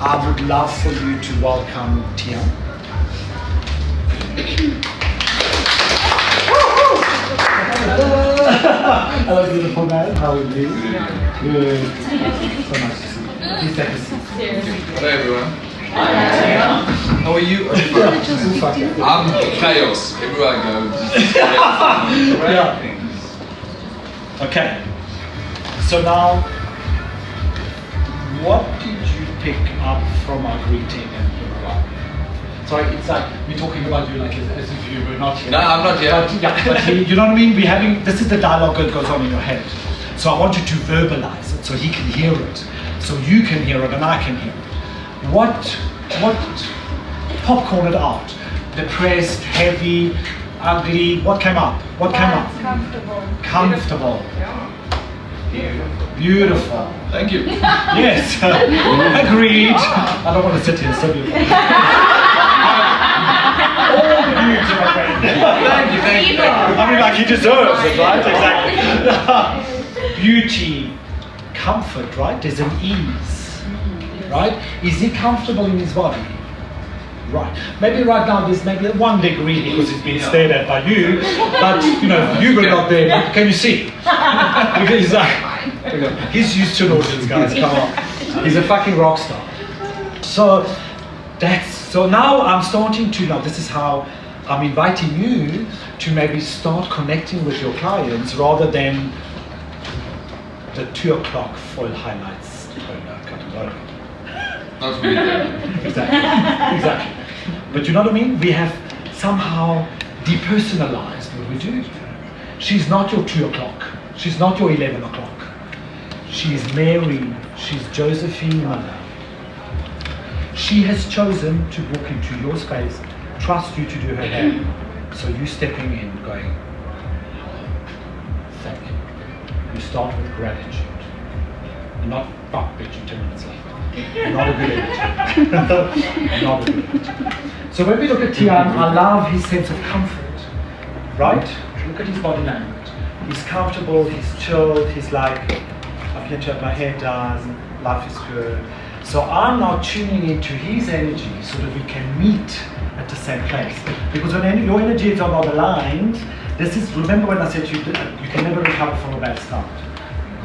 I would love for you to welcome Tiaan. Hello, beautiful man. How are you? Good. So nice to see you. Please take a seat. Hello, everyone. Hi. How are you? I'm chaos. Everywhere I go, just Yeah. Okay. So now, what did you pick up from our greeting and goodbye? Sorry, it's like we're talking about you like as if you were not here. No, I'm not here. But, yeah, but you know what I mean? We're having, this is the dialogue that goes on in your head. So I want you to verbalize it so he can hear it. So you can hear it and I can hear it. What popcorn it out? Depressed, heavy, ugly, what came up? What came up? Comfortable. Comfortable. Beautiful. Beautiful. Thank you. Yes. Agreed. I don't want to sit here, so beautiful. All the beauty, my friend. Thank you. I mean, like he deserves it, right? Exactly. Beauty, comfort, right? There's an ease, right? Is he comfortable in his body? Right. Maybe right now there's maybe 1 degree because he's being stared at by you, but you know, you were not there. But can you see? He's like, he's used to an audience, guys. Come on. He's a fucking rock star. So now I'm starting to know. This is how I'm inviting you to maybe start connecting with your clients rather than the 2 o'clock foil highlights. Not really. Exactly. But you know what I mean? We have somehow depersonalized what we do. She's not your 2 o'clock. She's not your 11 o'clock. She's Mary. She's Josephine Mother. She has chosen to walk into your space, trust you to do her hair. So you stepping in, going, thank you. You start with gratitude. Not fuck bitch 2 minutes later. Not a good image. Not a good image. So when we look at Tiaan, I love his sense of comfort, right? Look at his body language. He's comfortable, he's chilled, he's like, I'm here to have my hair done, life is good. So I'm now tuning into his energy so that we can meet at the same place. Because when your energies are not aligned, this is, remember when I said to you, you can never recover from a bad start.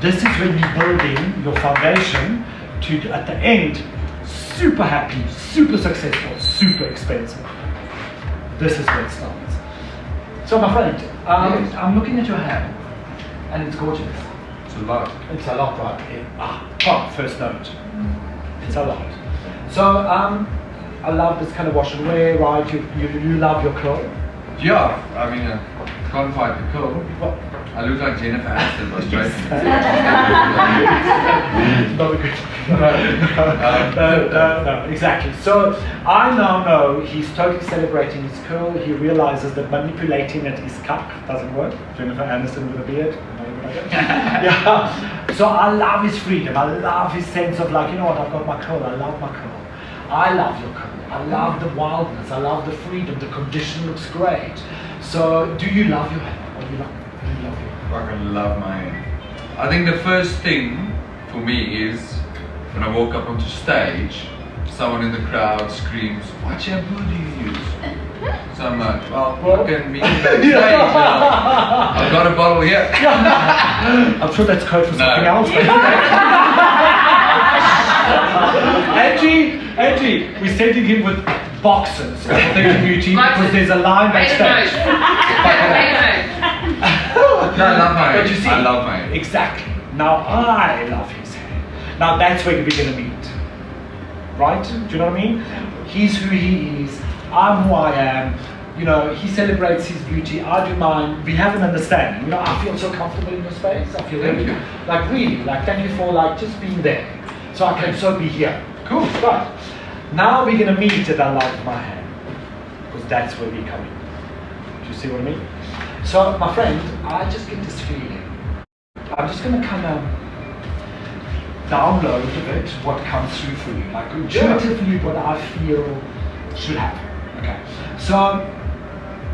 This is when you're building your foundation to, at the end, super happy, super successful, super expensive. This is where it starts. So my friend, I'm looking at your hair, and it's gorgeous. It's a lot. It's a lot, right? First note. It's a lot. So I love this kind of wash and wear, right? You love your curl. Yeah, I mean, can't fight the curl. I look like Jennifer Aniston, but straight. No, exactly. So I now know he's totally celebrating his curl. He realizes that manipulating it is cuck, doesn't work. Jennifer Aniston with a beard. Yeah. So I love his freedom. I love his sense of like, you know what, I've got my curl. I love my curl. I love your curl. I love the wildness. I love the freedom. The condition looks great. So do you love your hair? Or do you love it? I love my hair. I think the first thing for me is when I walk up onto stage, someone in the crowd screams, "What shampoo do you use?" So I'm like, well, I can meet you backstage now. I've got a bottle here. I'm sure that's code for something else. Angie, we're sending him with boxes of Authentic Beauty because there's a line backstage. No, I love my hair. But you see, I love my hair. Exactly. Now I love his hair. Now that's where we're going to meet. Right? Do you know what I mean? He's who he is. I'm who I am. You know, he celebrates his beauty. I do mine. We have an understanding. You know, I feel so comfortable in your space. I feel Thank you. Like really, like thank you for like just being there. So I can so be here. Cool. Right. Now we're going to meet at I love my hair. Because that's where we're coming. Do you see what I mean? So, my friend, I just get this feeling. I'm just going to kind of download a bit what comes through for you. Like, intuitively, what I feel should happen. Okay. So,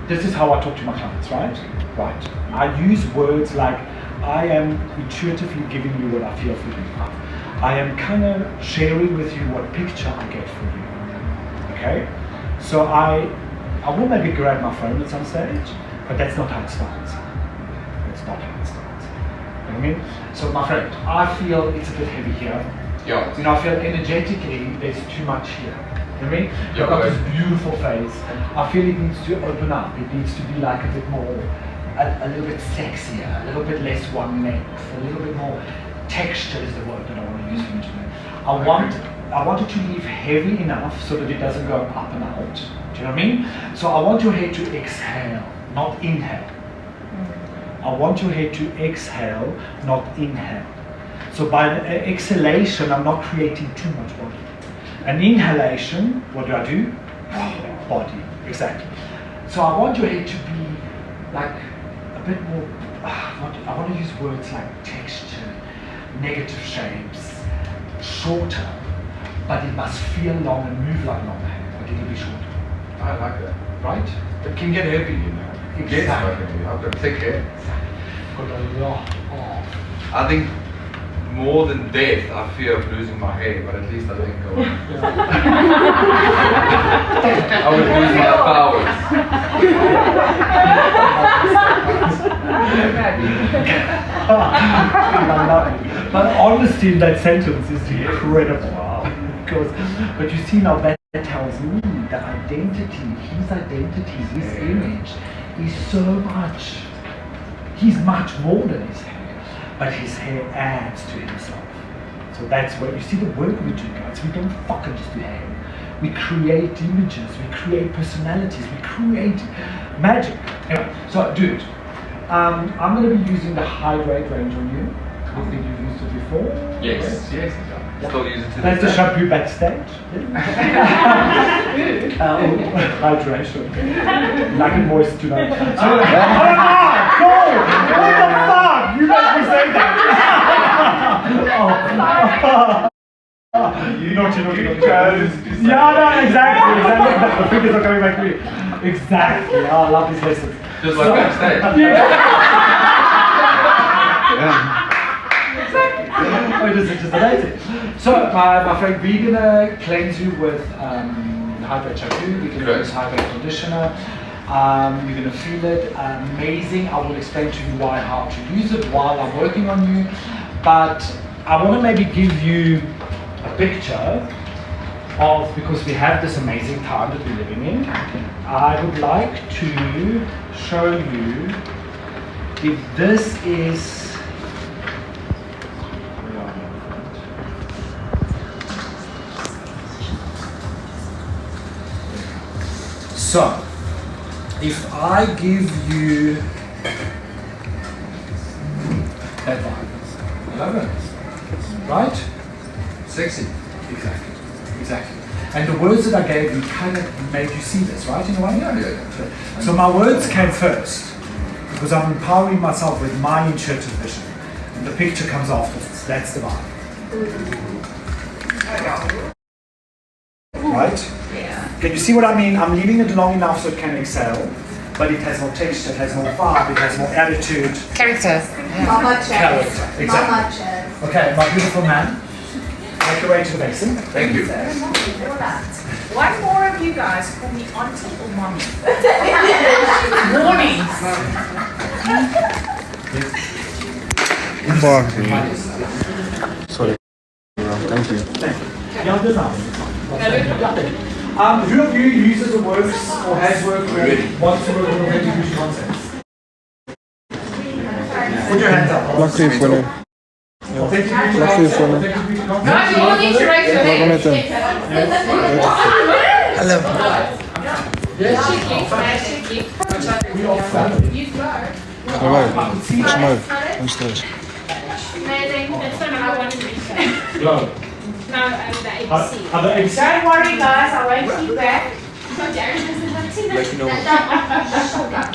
this is how I talk to my clients, right? Right. I use words like, I am intuitively giving you what I feel for you. I am kind of sharing with you what picture I get for you. Okay? So I will maybe grab my phone at some stage, but that's not how it starts. That's not how it starts. You know what I mean? So my friend, I feel it's a bit heavy here. Yeah. You know, I feel energetically there's too much here. You know what I mean? Yeah, You've got right. this beautiful face. I feel it needs to open up. It needs to be like a bit more, a little bit sexier, a little bit less one length, a little bit more texture is the word that I want to use for you today. I want it to leave heavy enough so that it doesn't go up and out. Do you know what I mean? So I want your head to exhale, not inhale. I want your head to exhale, not inhale. So by exhalation, I'm not creating too much body. An inhalation, what do? Body, exactly. So I want your head to be like a bit more, I want to use words like texture, negative shapes, shorter, but it must feel long and move like long hair, but it'll be shorter. I like that. Right? It can get heavy, you know. It gets Exactly. heavy. I've got thick hair. Got a lot of. I think more than death, I fear of losing my hair, but at least I let go. I would lose my powers. I love it. But honesty in that sentence is incredible. But you see now that tells me the identity, his image is so much. He's much more than his hair, but his hair adds to himself. So that's where you see the work we do, guys. We don't fucking just do hair. We create images, we create personalities, we create magic. Anyway, so dude, I'm going to be using the hydrate range on you. I think you've used it before. Yes. Still use it to That's the this day. shampoo backstage. Hydration. Like a moist tonight. Go! What the fuck? You let me say that. Naughty. Yeah, no, exactly. The fingers are coming back to me. Exactly. Oh, I love these lessons. Just like backstage. Oh, just amazing. So, my friend, we're gonna cleanse you with hydrate shampoo. We're gonna use hydrate conditioner. You're gonna feel it amazing. I will explain to you how to use it while I'm working on you. But I want to maybe give you a picture of, because we have this amazing time that we're living in. I would like to show you if this is. So, if I give you that vibe, love it, right? Sexy. Exactly. And the words that I gave you kind of made you see this, right? In a way? Yeah. So my words came first, because I'm empowering myself with my intuitive vision. And the picture comes afterwards. That's the vibe. Right? Yeah. Can you see what I mean? I'm leaving it long enough so it can exhale, but it has more texture, it has more vibe, it has more attitude. Character. Mama chairs. Character, exactly. Mama chairs. Okay, my beautiful man, make your way to the basin. Thank you. One more of you guys call me auntie or mommy. Warning. Sorry. Thank you. Yeah, good enough. Who of you uses or works or has worked with, wants to work with authentic beauty concepts? Put your hands up. Lucky for nu. Authentic beauty Lucky concepts. for nu. Authentic beauty concepts. No, you all need to raise your Laat hand. hem net Hallo. Yes. Cheeky. We are family. You go. Is mooi. Geen stress. Nee, ik denk dat zo'n oude niet. Go. Nou, de ABC. Other ABC. Don't worry, guys. I won't keep back.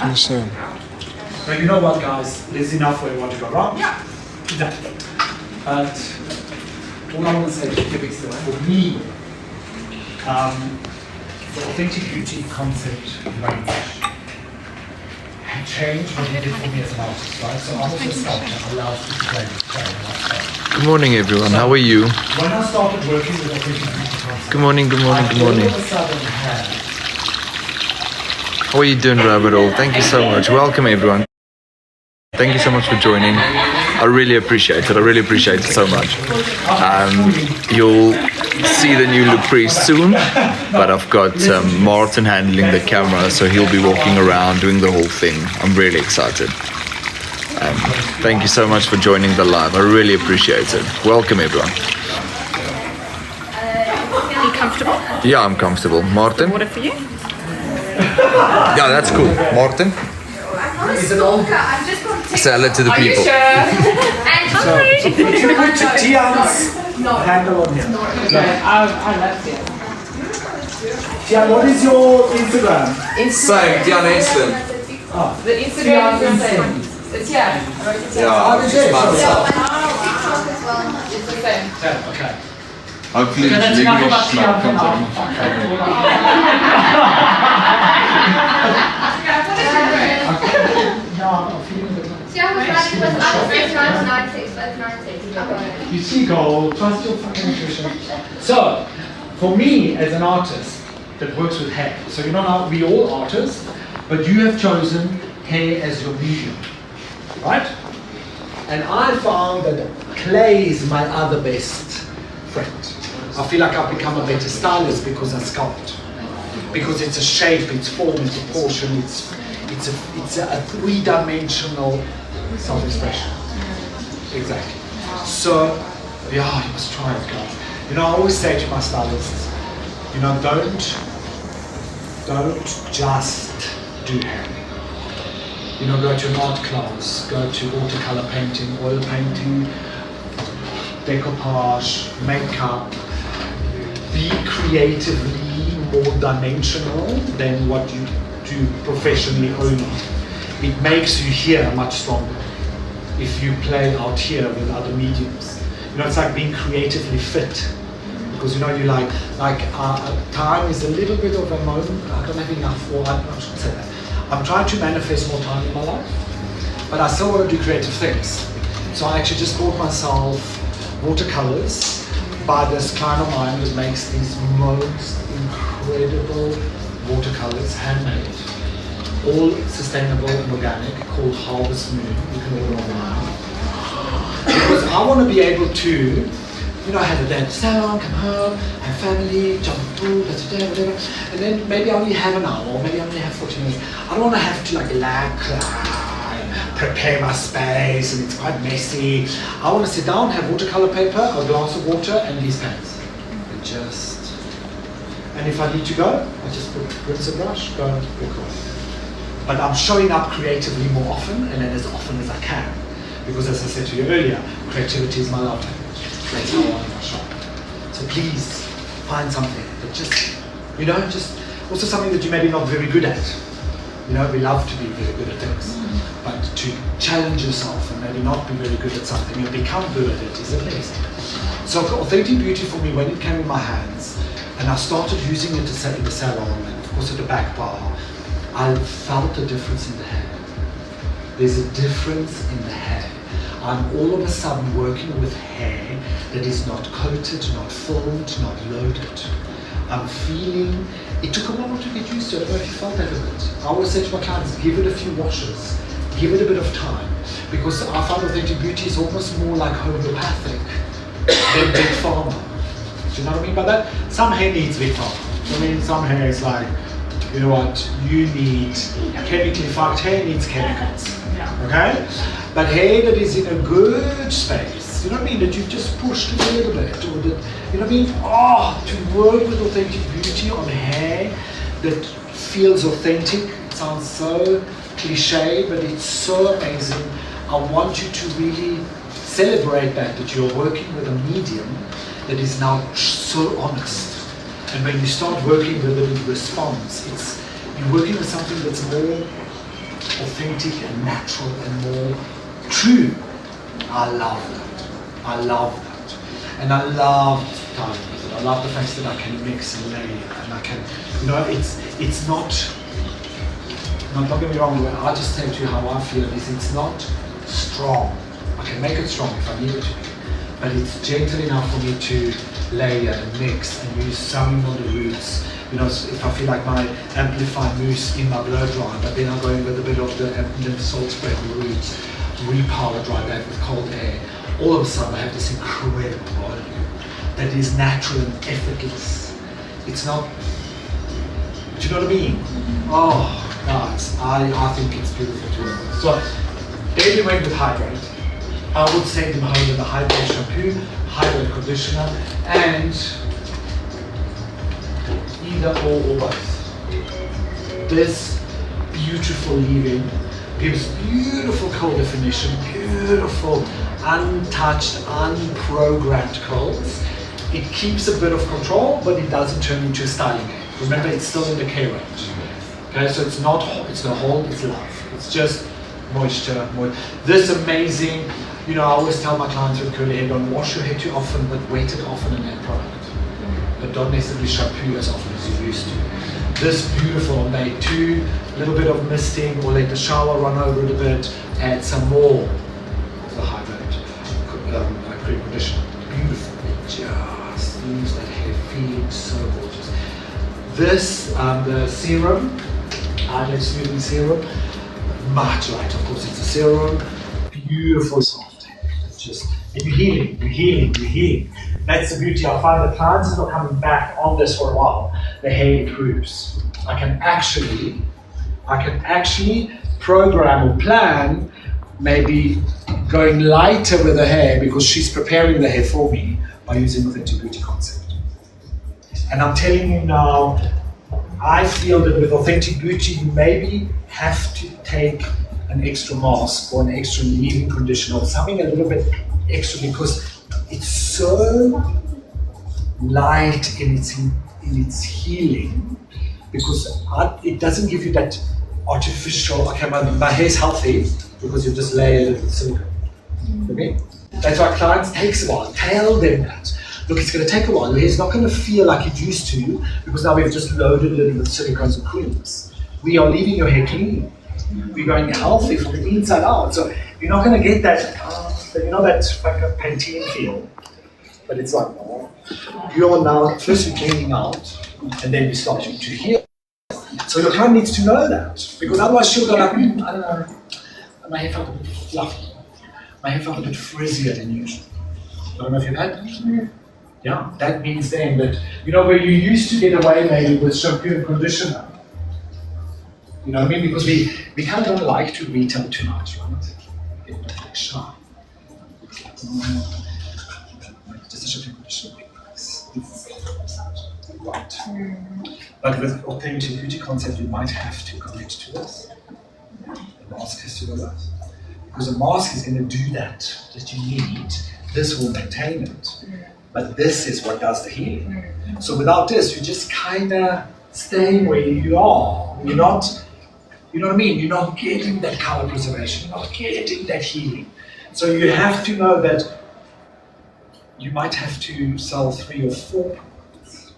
Dus, Now you know what, guys, there's enough where you want to go wrong. Yeah. Exactly. But all I want to say is for me, the authentic beauty concept range changed what it did for me as an artist, right? So I'm also a sculptor, allows me to play with clay and like that. Good morning, everyone. How are you? When I started working with Operation Antitrust, Good morning, good morning, good I all morning. of a sudden had How are you doing, Rabbit Hole? Thank you so much. Welcome, everyone. Thank you so much for joining. I really appreciate it. I really appreciate it so much. You'll see the new look pretty soon, but I've got Martin handling the camera, so he'll be walking around doing the whole thing. I'm really excited. Thank you so much for joining the live. I really appreciate it. Welcome, everyone. Are you comfortable? Yeah, I'm comfortable. Martin? Water for you? Yeah, that's cool. Martin? I'm not a stalker. I'm just going to take Say hello to the people. and you put Tiaan's handle on here. I love it. Tiaan, what is your Instagram? Same, Tiaan Enslin. The Instagram is the same. It's yeah. Yeah, it's about myself. TikTok as well. It's the same. Okay. Hopefully that's this enough licorice about smell Tiaan comes for No, I'm feeling it. See, I was running with us. That's 90. You see, goal, trust your fucking intuition. So, for me as an artist that works with hair, so you know now we all artists, but you have chosen hair as your medium, right? And I found that clay is my other best friend. I feel like I've become a better stylist because I sculpt. Because it's a shape, it's form, it's a portion, it's a three-dimensional self-expression. Exactly. So, yeah, you must try it, guys. You know, I always say to my stylists, you know, don't just do hair. You know, go to an art class, go to watercolor painting, oil painting, decoupage, makeup. Be creatively more dimensional than what you do professionally only. It makes you here much stronger if you play out here with other mediums. You know, it's like being creatively fit. Because you know, you like time is a little bit of a moment. I don't have enough, or I shouldn't say that. I'm trying to manifest more time in my life, but I still want to do creative things. So I actually just bought myself watercolors by this client of mine that makes these most incredible watercolors, handmade, all sustainable and organic, called Harvest Moon. You can order online. Because I want to be able to, you know, have a day at the salon, come home, have family, jump in the pool, let's do whatever, and then maybe I only have an hour, or maybe I only have 40 minutes. I don't want to have to like prepare my space, and it's quite messy. I want to sit down, have watercolor paper, a glass of water, and these pens. And if I need to go, I just put rinse and brush, go, walk away. But I'm showing up creatively more often, and then as often as I can. Because as I said to you earlier, creativity is my love language. That's how I want to shop. So please, find something that just, you know, just also something that you're maybe not very good at. You know, we love to be very good at things. But to challenge yourself and maybe not be very good at something and become good at it is amazing. So authentic beauty for me, when it came in my hands, and I started using it in the salon, and of course at the back bar, I felt a difference in the hair. There's a difference in the hair. I'm all of a sudden working with hair that is not coated, not filled, not loaded. I'm feeling, it took a while to get used to it. I don't know if you felt that a bit. I always say to my clients, give it a few washes, give it a bit of time, because I find authentic beauty is almost more like homeopathic than big pharma. Do you know what I mean by that? Some hair needs big pharma. I mean, some hair is like, you know what, you need chemically fucked hair needs chemicals. Okay? But hair that is in a good space, you know what I mean, that you've just pushed it a little bit, or that, you know what I mean, to work with authentic beauty on hair that feels authentic, it sounds so cliche, but it's so amazing. I want you to really celebrate that you're working with a medium that is now so honest. And when you start working with it, it responds. You're working with something that's more authentic and natural and more true. I love that. I love that. And I love time with it. I love the fact that I can mix and layer, and I can, you know, it's not, don't get me wrong, I just tell you how I feel is it's not strong. I can make it strong if I need it to be. but it's gentle enough for me to layer and mix and use some on the roots. You know, if I feel like my amplified mousse in my blow dry, but then I'm going with a bit of the salt spray on the roots, re-powder dry that with cold air. All of a sudden I have this incredible volume that is natural and effortless. It's not, do you know what I mean? Oh, guys, I think it's beautiful to work with. So, David went with Hydrate. I would send him home with a Hydrate shampoo, Hydrate conditioner, and either or both. This beautiful leave-in gives beautiful curl definition, beautiful untouched, unprogrammed curls. It keeps a bit of control, but it doesn't turn into a styling aid. Remember, it's still in the K range. Okay, so it's not hold, it's love. It's just moisture. This amazing, you know, I always tell my clients with curly hair, don't wash your hair too often, but wet it often in that product. But don't necessarily shampoo as often as you used to. This beautiful on day 2, a little bit of misting, or let the shower run over it a bit, add some more of the Hydrate cream conditioner. Beautiful, it just leaves that hair feeling so gorgeous. This, the serum, Hydrate smoothing serum, much lighter, of course it's a serum, beautiful soft hair. It's just, and you're healing. That's the beauty. I find the clients that are coming back on this for a while, the hair improves. I can actually program or plan maybe going lighter with the hair because she's preparing the hair for me by using Authentic Beauty concept. And I'm telling you now, I feel that with Authentic Beauty, you maybe have to take an extra mask or an extra leave-in conditioner or something a little bit extra because it's so light in its healing because it doesn't give you that artificial, okay, my hair's healthy because you just lay a little silicone. Okay? That's why clients takes a while. Tell them that. Look, it's going to take a while. Your hair's not going to feel like it used to because now we've just loaded it with silicones and creams. We are leaving your hair clean. We're going healthy from the inside out. So you're not going to get that, you know, that like a Pantene feel. But it's like, no. You're now firstly cleaning out and then you're starting to heal. So your client needs to know that because otherwise she'll go like, I don't know, my hair felt a bit fluffy. My hair felt a bit frizzier than usual. I don't know if you've had that. Yeah, that means then that, you know, where you used to get away maybe with shampoo and conditioner. You know what I mean? Because we kind of don't like to retail too much, right? Get a bit like shy. Just a shampoo and conditioner. Right. But with Authentic Beauty concept, you might have to commit to this. The mask has to go with. Because a mask is going to do that you need. This will maintain it. But this is what does the healing. So without this, you're just kind of staying where you are. You're not, you know what I mean? You're not getting that color preservation. You're not getting that healing. So you have to know that you might have to sell 3 or 4 products.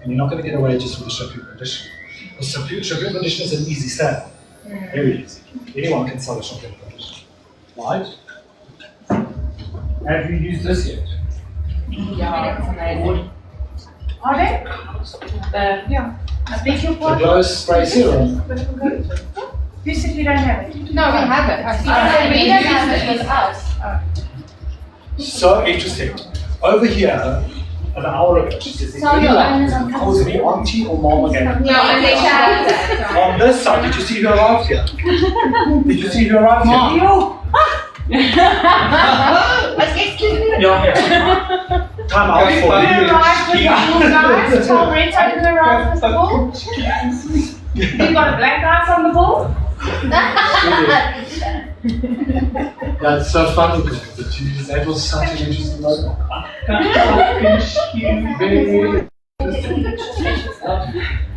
And you're not going to get away just with a shampoo conditioner. Because shampoo conditioner is an easy sell. Very easy. Anyone can sell a shampoo conditioner. Right? Have you used this yet? Yeah. Are they? Yeah. I think you'll The glow spray serum. You said we don't have it. No, we have it. We don't have it with us. So interesting. Over here, an hour ago, she says, Tell your owners I'm calls me auntie or mom again. No, and they have that. On this side, did you see who arrived here? Did you see who arrived here? Excuse me. Yeah. Time out for Who arrived with the pool, guys? Tell Reto who arrived with the pool. You got a black guy from the pool? That's so funny because that was such an interesting moment.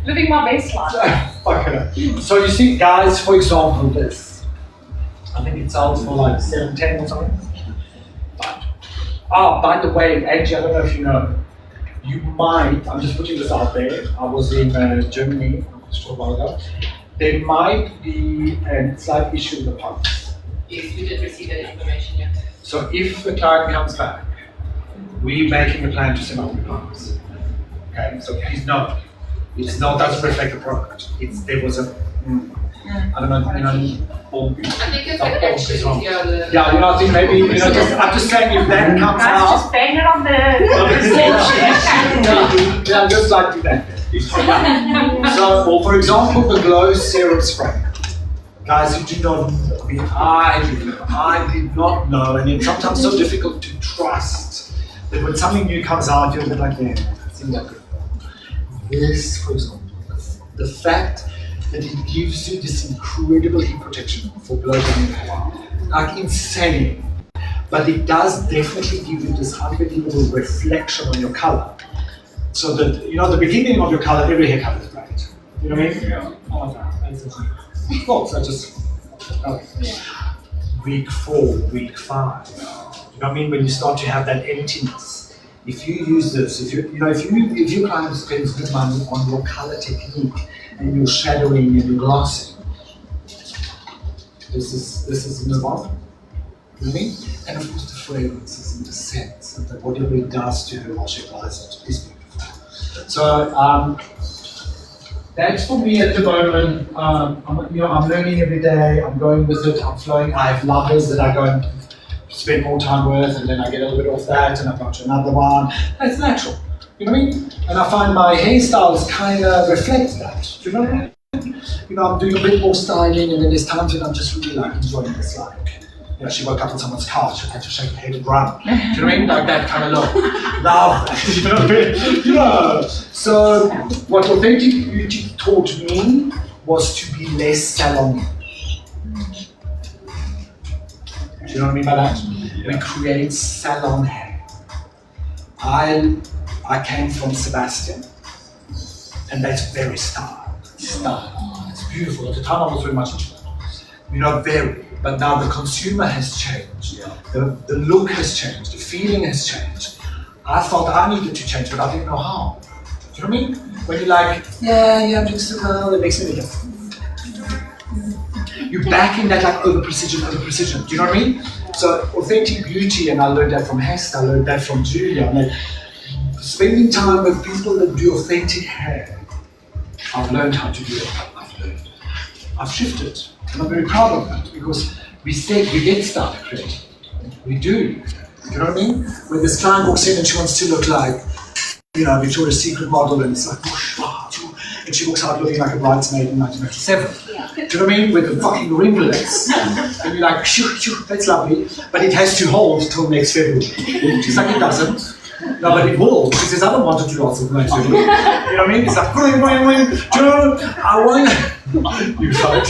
Living my best life. Okay. So you see, guys, for example, this. I think it sells for like $7.10 or something. But, by the way, Angie, I don't know if you know, you might, I'm just putting this out there, I was in Germany a short while ago, there might be a slight issue with the pumps. Yes, we did receive that information, yeah. So if the client comes back we're making a plan to send out the clients. Okay, so please note, it's not doesn't reflect the product. There was a I don't know, or, I think it's or like is wrong. actually Yeah, I think maybe I'm just saying if that comes Guys, out. just bang it on the Yeah, just like do that. So, or for example, the glow serum spray. Guys, you do not know. I did not know, and it's sometimes so difficult to trust that when something new comes out, you're a bit like, yeah, it's in that good. This, for example, the fact that it gives you this incredible heat protection for blood and hair, like insane. But it does definitely give you this unbelievable reflection on your color. So that, the beginning of your color, every hair color is bright. You know what I mean? Yeah. Oh, of course, I just, week 4, week 5. You know what I mean? When you start to have that emptiness. If you use this, if your client spends good money on your color technique and your shadowing and your glossing, this is nirvana. You know what I mean? And of course the fragrances and the scents and whatever it does to her while she applies it is beautiful. So that's for me at the moment. I'm learning every day. I'm going with it. I'm flowing. I have lovers that I go and spend more time with, and then I get a little bit off that, and I go to another one. That's natural. You know what I mean? And I find my hairstyles kind of reflect that. Do you know what I mean? I'm doing a bit more styling, and then there's times when I'm just really enjoying this she woke up on someone's couch and had to shake her head and run. Do you know what I mean? Like that kind of look. Love that. You know what I mean? So what authentic beauty taught me was to be less salon. Do you know what I mean by that? Yeah. We create salon hair. I came from Sebastian, and that's very style. It's beautiful. At the time I was very much into that. Very. But now the consumer has changed. Yeah. The look has changed. The feeling has changed. I thought I needed to change, but I didn't know how. Do you know what I mean? When you're like, I'm just that makes me like, you're back in that over precision. Do you know what I mean? So authentic beauty, and I learned that from Hester, I learned that from Julia. Like, spending time with people that do authentic hair, I've learned how to do it. I've shifted. And I'm very proud of that, because we get started creating. We do. You know what I mean? When this client walks in and she wants to look like, Victoria's Secret model, and it's like, and she walks out looking like a bridesmaid in 1997. Do you know what I mean? With the fucking ringlets. And you're like, shoo, that's lovely. But it has to hold till next February. She's like, it doesn't. No, but it will. She says, I don't want to do lots of next February. You know what I mean? It's like, do you know, I want you right.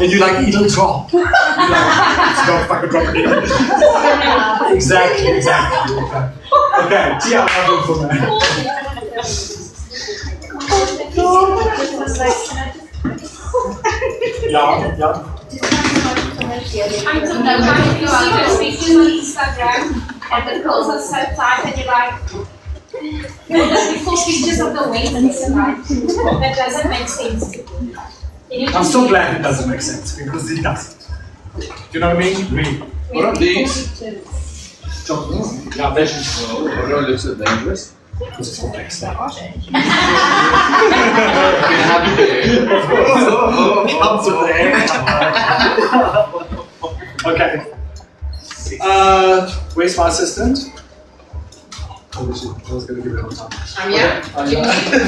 And you're like, it'll drop. You're like, it's not fucking dropping again. Exactly. Okay, Tiaan, I'm going for that. Yeah. I'm so glad you see those pictures on Instagram and the girls are so tight and you're like, the full pictures of the waist and it's like, that doesn't make sense to me. I'm so glad it doesn't make sense, because it doesn't. Do you know what I mean? Really. What are these? Yeah, that's Oh, looks so dangerous. this is for next time. Comes with the air. Okay. Where's my assistant? I was going to give it all time. I'm here.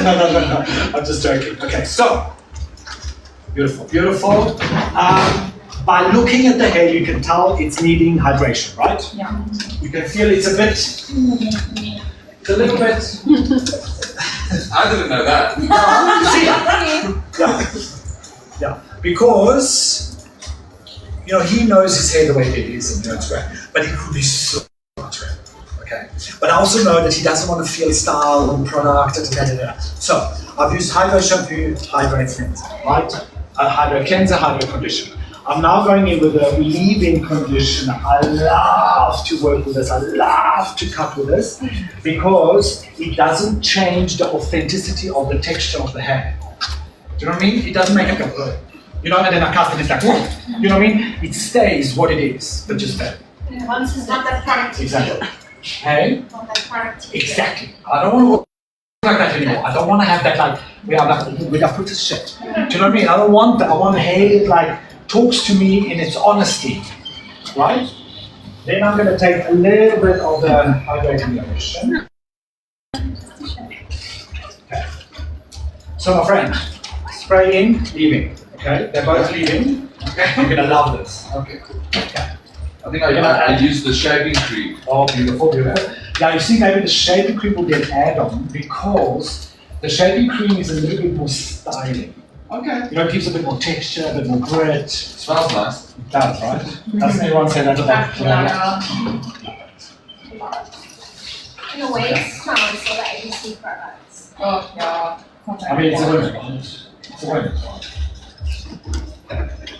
No. I'm just joking. Okay, so. Beautiful. By looking at the hair, you can tell it's needing hydration, right? Yeah. You can feel it's a little bit. I didn't know that. Yeah. Because, he knows his hair the way it is, and it's great. But it could be so much better. Okay. But I also know that he doesn't want to feel style and product, So, I've used Hydro Shampoo, Hydro Cleanser, right? Hydro Cleanser, Hydro Conditioner. I'm now going in with a leave-in conditioner. I love to work with this. I love to cut with this, because it doesn't change the authenticity of the texture of the hair. Do you know what I mean? It doesn't make it go, and then I cut and it's like, whoa. You know what I mean? It stays what it is, but just better. Once it's not that productive. Exactly. Hey? Not that productive. Exactly. I don't want to work like that anymore. I don't want to have that like we are put to shit. Do you know what I mean? I don't want that. I want hair that like talks to me in its honesty. Right? Then I'm gonna take a little bit of the hydrating lotion. Okay. So my friend, spray in, leaving. Okay? They're both leaving. Okay. You're gonna love this. Okay. Okay. I think I use the shaving cream. Oh, beautiful, beautiful. Now you see maybe the shaving cream will be an add-on because the shaving cream is a little bit more styling. Okay. You know, it gives a bit more texture, a bit more grit. Smells nice. It does, right? Doesn't everyone say that about In a way, it smells so the ABC products. Oh, yeah. I mean, it's a women's one. It's a women's one.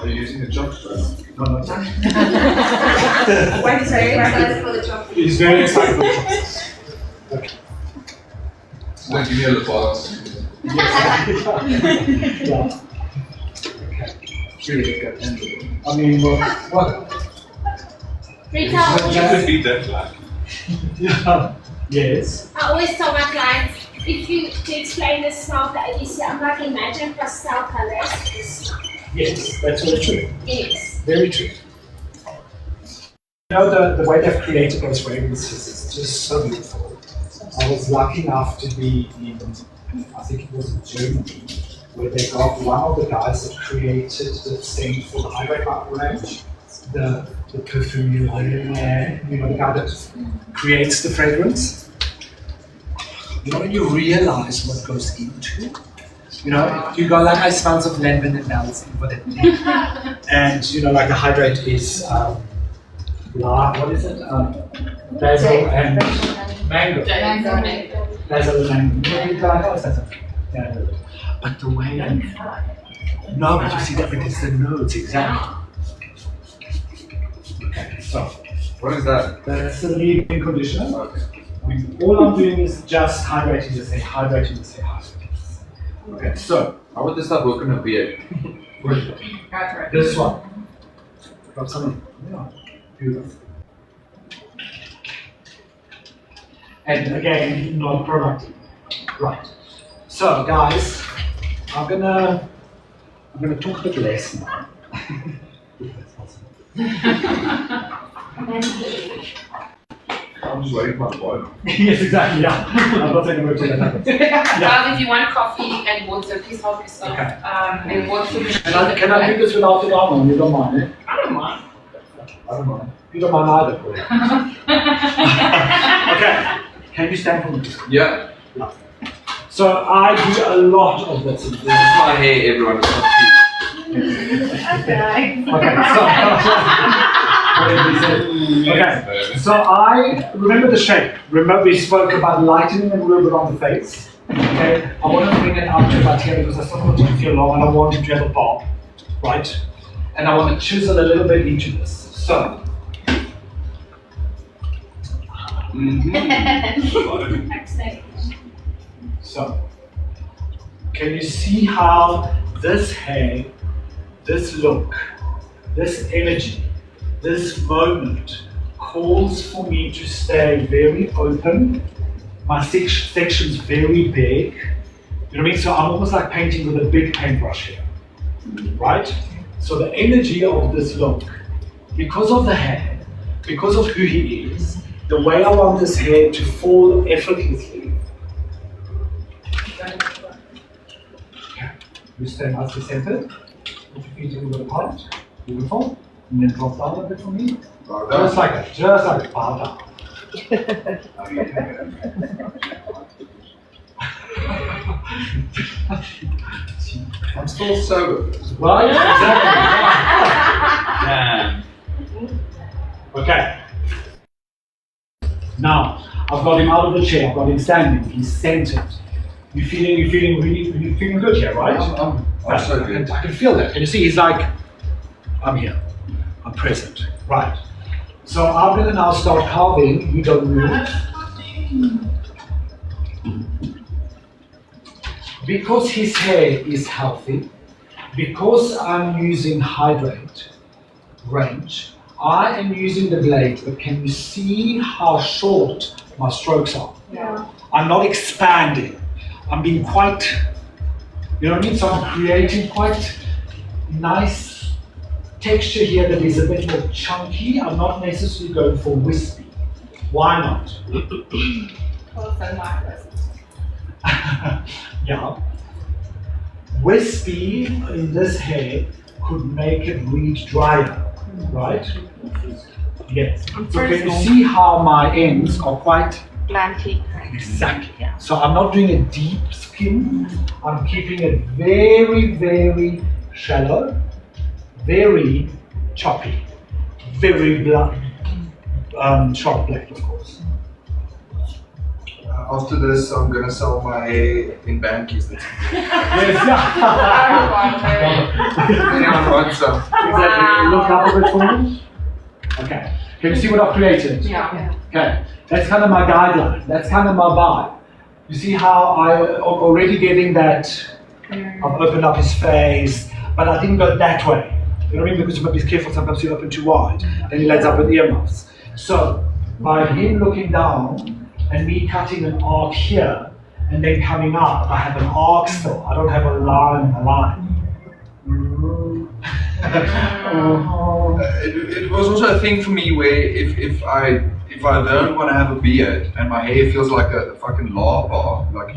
Are you using a job spray? No, no. Why is very excited for the chocolate? He's very excited for the chocolate. Don't give me a lip gloss. Yeah. Okay. Really good. I mean, what? Rita, You could beat that flat. Yeah. Yes. I always tell my clients, if you to explain the smell of the ABC, I'm like, imagine pastel colors. Yes, that's very true. Yes. Very true. You know, the way they've created those fragrances is just so beautiful. I was lucky enough to be in, I think it was in Germany, where they got one of the guys that created the scent for the Hydrate range, the perfume, you know, the guy that creates the fragrance. You know, when you realize what goes into it, you know, you go like, I smells of lemon and melts and whatever. And, you know, like the Hydrate is, what is it? Basil and mango. Basil and mango. Yeah. But the way, no, but you see that it's the notes, exactly. Okay, so. What is that? That's the leave-in conditioner. Okay. I mean, all I'm doing is just hydrating to say hydrating to say hydrating. Okay, so. How would this stuff work in a beard? This one. Got something. Yeah. Beautiful. And again, not productive. Right. So guys, I'm gonna talk a bit less now. If that's possible. I'm just waiting for my boy. Yes, exactly, yeah. I'm not saying a word till that happens. Yeah. If you want coffee and water, please help yourself. Okay. And water. Can I do this without the arm on? You don't mind, eh? I don't mind. I don't mind. You don't mind either. Okay. Can you stand for me? Yeah. So I do a lot of this. This is my hair, everyone. It's not Okay, so okay, so I remember the shape. Remember we spoke about lightening a little bit on the face. Okay, I want to bring it out to about here because I still want it to feel long and I want it to have a bob, right? And I want to chisel a little bit into this. So. So, can you see how this hair, this look, this energy, this moment calls for me to stay very open, my section's very big, you know what I mean? So I'm almost like painting with a big paintbrush here, right? So the energy of this look, because of the hair, because of who he is, the way I want this hair to fall effortlessly. Okay. You stay nicely centered. Put your feet a little bit apart. Beautiful. And then drop down a bit for me. Just like that. Just like that. Bow down. I'm still sober. Well, exactly. Okay. Now, I've got him out of the chair, I've got him standing, he's centered. You're feeling good here, right? I'm so good. I can feel that. And you see, he's like, I'm here, I'm present. Right. So I'm gonna now start carving, you don't move. Because his hair is healthy, because I'm using Hydrate range, I am using the blade, but can you see how short my strokes are? Yeah. I'm not expanding. I'm being quite, you know what I mean? So I'm creating quite nice texture here that is a bit more chunky. I'm not necessarily going for wispy. Why not? Yeah. Wispy in this hair could make it read drier, right? Yes. So can you see how my ends are quite Planty. exactly? So I'm not doing a deep skin. I'm keeping it very, very shallow, very choppy, very blunt, sharp blade, of course. After this, I'm gonna sell my hair in bankies. Yes, yeah. Anyone wants some? Exactly. Look up a bit for me. Okay. Can you see what I've created? Yeah. Okay. That's kind of my guideline. That's kind of my vibe. You see how I'm already getting that? I've opened up his face, but I didn't go that way. You know what I mean? Because you must be careful. Sometimes you open too wide, then he lands up with earmuffs. So by him looking down and me cutting an arc here and then coming up, I have an arc still. I don't have a line. It was also a thing for me where if I don't want to have a beard and my hair feels like a fucking lava, like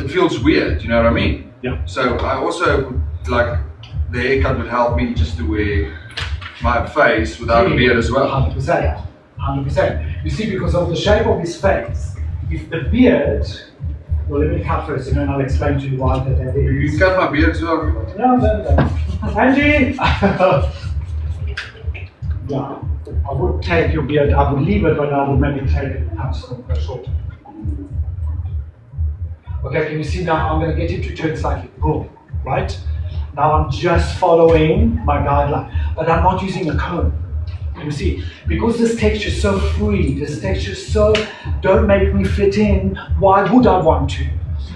it feels weird. You know what I mean? Yeah. So I also like the haircut would help me just to wear my face without a beard as well. 100%. 100%. You see, because of the shape of his face, if the beard, well, let me cut first and then I'll explain to you why that is. You cut my beard as well. No. Angie! Yeah, I would take your beard, I would leave it, but I would maybe take it short. Okay, can you see now? I'm going to get him to turn slightly broad, right? Now I'm just following my guideline, but I'm not using a comb. Can you see? Because this texture is so free, this texture is so, don't make me fit in, why would I want to?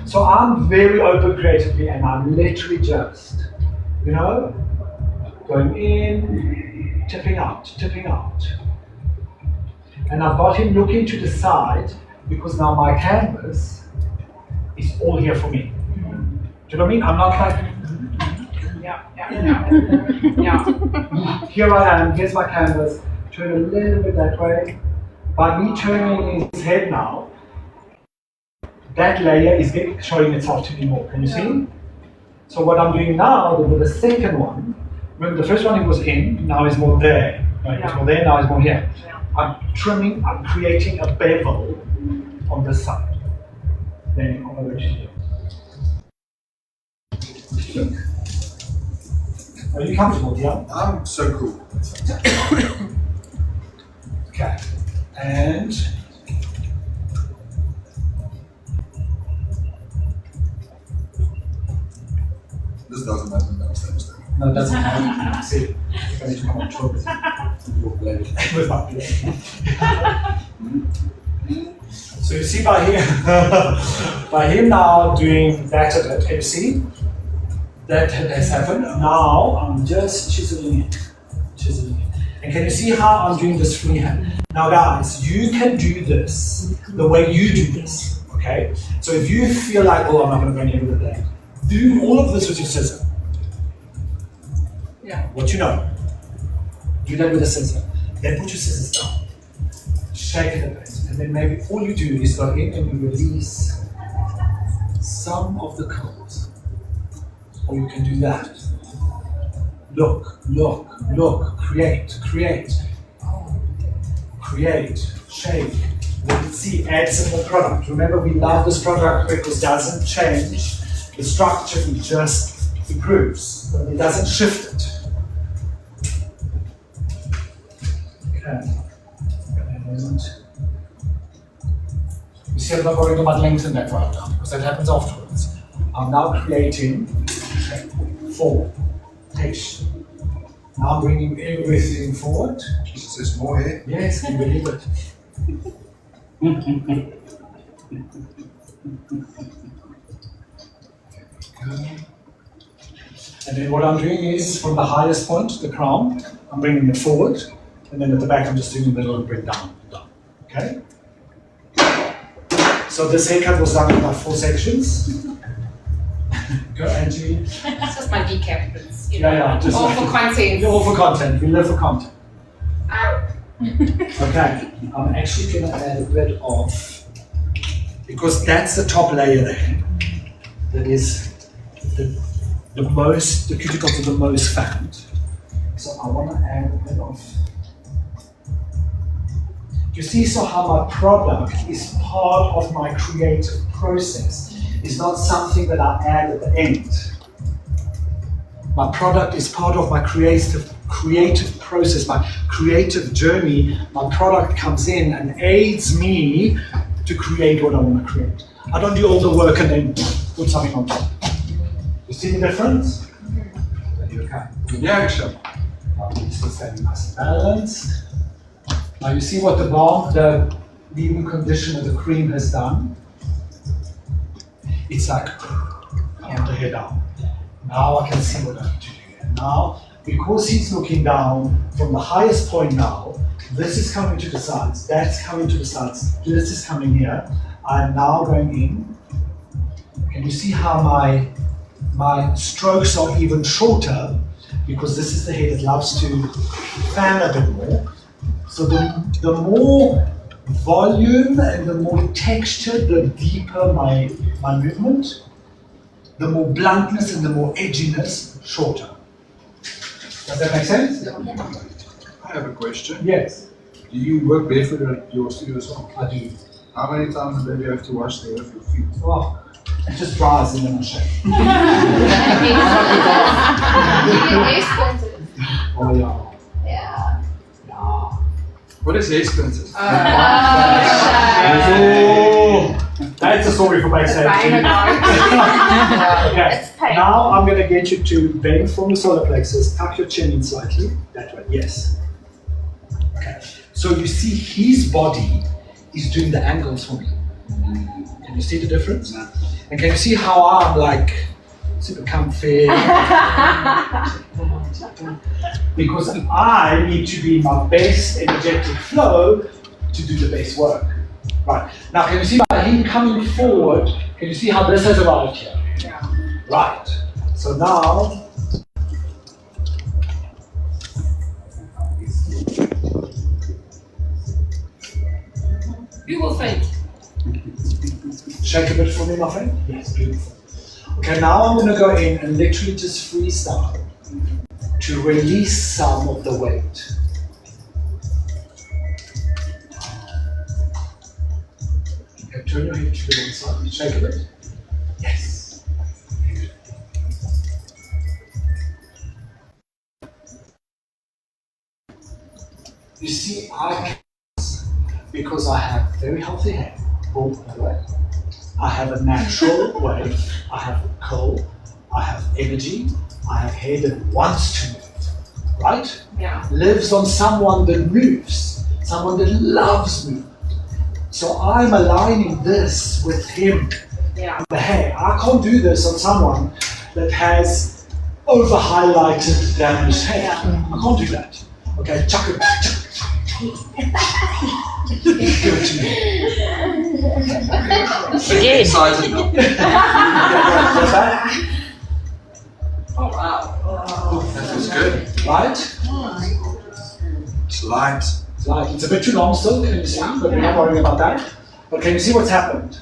So I'm very open creatively and I'm literally just, you know, going in, tipping out. And I've got him looking to the side because now my canvas is all here for me. Do you know what I mean? I'm not like, yeah. Here I am, here's my canvas, turn a little bit that way. By me turning his head now, that layer is showing itself to me more. Can you see? So what I'm doing now with the second one, remember the first one it was in, now it's more there. Right? It's more there, now it's more here. I'm trimming, I'm creating a bevel on this side. Then on the way to here. Look. Are you comfortable, Tiaan? I'm so cool. Okay. And This doesn't happen downstairs. no, that's not. See, I need to come on trouble. Your blade. With my blade. So you see by him now doing that a bit, can you see? That has happened. Now I'm just chiseling it. And can you see how I'm doing this freehand? Now guys, you can do this the way you do this, okay? So if you feel like, oh, I'm not gonna go anywhere with that, do all of this with your scissor. Yeah. What you know. Do that with a scissor. Then put your scissors down. Shake it a bit. And then maybe all you do is go in and you release some of the curls. Or you can do that. Look, create, shake. Let's see, add some more product. Remember, we love this product because it doesn't change the structure, it just improves. It doesn't shift it. Okay. And you see, I'm not worrying about lengthening that right now because that happens afterwards. I'm now creating forward, texture. Now I'm bringing everything forward. Jesus, there's more here. Yes, can you believe it? And then what I'm doing is from the highest point, the crown, I'm bringing it forward, and then at the back I'm just doing a little bring down. Okay? So this haircut was done in about 4 sections. Go, Angie. It's just my decap. It's, you know, Yeah, just all for content. all for content. We live for content. Okay, I'm actually going to add a bit of, because that's the top layer there. That is the cuticles are the most found. So I want to add a bit of. You see, so how my product is part of my creative process. It's not something that I add at the end. My product is part of my creative process, my creative journey. My product comes in and aids me to create what I want to create. I don't do all the work and then put something on top. You see the difference? Okay. Yeah, sure. It's just very nice and balanced. Now you see what the leave-in conditioner, the cream has done. It's like, I want the hair down. Now I can see what I need to do. And now, because he's looking down from the highest point now, this is coming to the sides, that's coming to the sides, this is coming here. I'm now going in. Can you see how my strokes are even shorter? Because this is the hair that loves to fan a bit more. So the more volume and the more texture, the deeper my movement, the more bluntness and the more edginess, shorter. Does that make sense? I have a question. Yes, Do you work barefoot at your studio as well? I do. How many times a day do you have to wash the hair of your feet? Well, it just dries and then I shave. Oh yeah. Yeah. Yeah. What is hair splinters? Oh, that's a story for myself. Okay. It's pain. Now I'm going to get you to bend from the solar plexus, tuck your chin in slightly. That way, yes. Okay. So you see his body is doing the angles for me. Can you see the difference? And can you see how I'm like super comfy? Because I need to be in my best energetic flow to do the best work. Right. Now can you see by him coming forward, can you see how this has arrived here? Yeah. Right. So now You will faint. shake a bit for me, my friend. Yes, beautiful. Okay, now I'm going to go in and literally just freestyle to release some of the weight. Okay, turn your head to the one side. Shake a bit. Yes. You see, because I have very healthy hair, both by the way. I have a natural way, I have a curl, I have energy, I have hair that wants to move, right? Yeah. Lives on someone that moves, someone that loves movement. So I'm aligning this with him, Yeah. the hair. I can't do this on someone that has over-highlighted, damaged hair. I can't do that. Okay, chuck it back, chuck it. Give it to me. Excited now. Oh wow. That was good. Right? It's light. Like, it's a bit too long still, can you see? But we're not worrying about that. But can you see what's happened?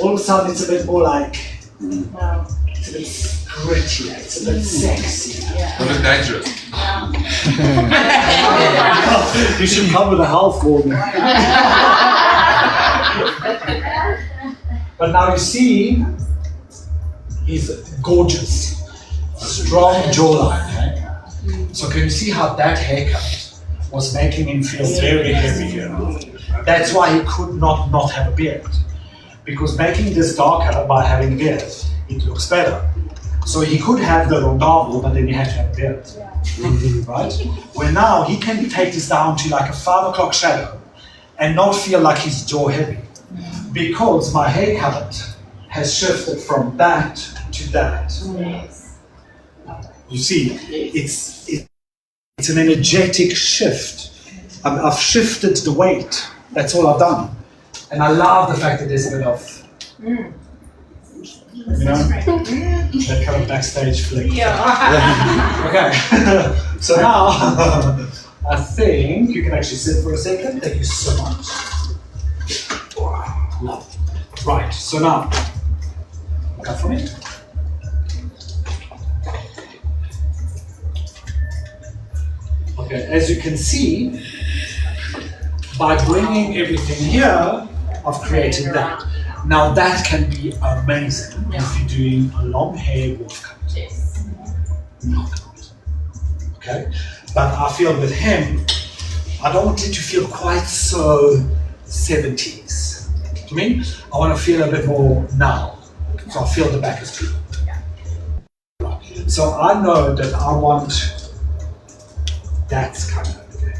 All of a sudden it's a bit more like, it's a bit grittier, it's a bit sexy. A bit dangerous. You should come with a health warning. But now you see, he's gorgeous. Strong jawline. Okay? So can you see how that haircut was making him feel very heavy here? That's why he could not have a beard. Because making this darker by having a beard, it looks better. So he could have the rondable, but then he had to have a beard. Right? Where now he can take this down to like a 5 o'clock shadow and not feel like he's jaw heavy. Because my hair cut has shifted from that to that. You see, it's an energetic shift. I've shifted the weight. That's all I've done. And I love the fact that there's a bit of, you know, that kind of backstage flick. Yeah. Okay, so now I think you can actually sit for a second. Thank you so much. Wow, love. Right, so now, look up for me. Okay, as you can see, by bringing everything here, I've created that. Now that can be amazing if you're doing a long hair workout. Yes. Okay, but I feel with him, I don't want it to feel quite so 70s. I mean, I want to feel a bit more now. So I feel the back is true. Right. So I know that I want that kind of thing.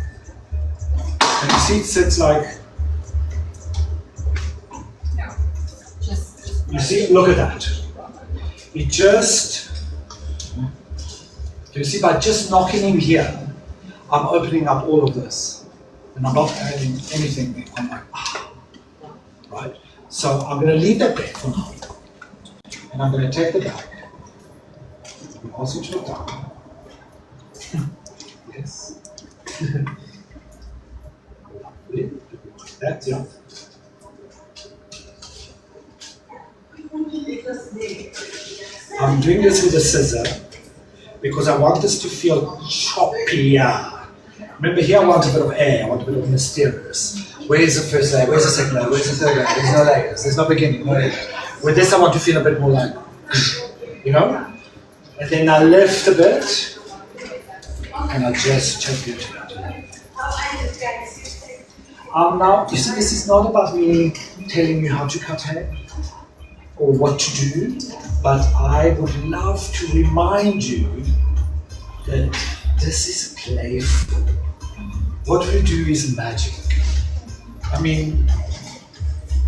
And you see it sits like, you see, look at that. It just, you see, by just knocking him here, I'm opening up all of this. And I'm not adding anything. I'm like, right? So I'm going to leave that there for now. And I'm going to take the back. Also to it down. Yes. That's yeah. I'm doing this with a scissor because I want this to feel choppier. Remember here I want a bit of air, I want a bit of mysterious. Where's the first layer? Where's the second layer? Where's the third layer? There's no layers, there's no beginning, no end. With this I want to feel a bit more like, you know? And then I lift a bit and I just chop it. Now, you see, this is not about me telling you how to cut hair or what to do, but I would love to remind you that this is playful. What we do is magic. I mean,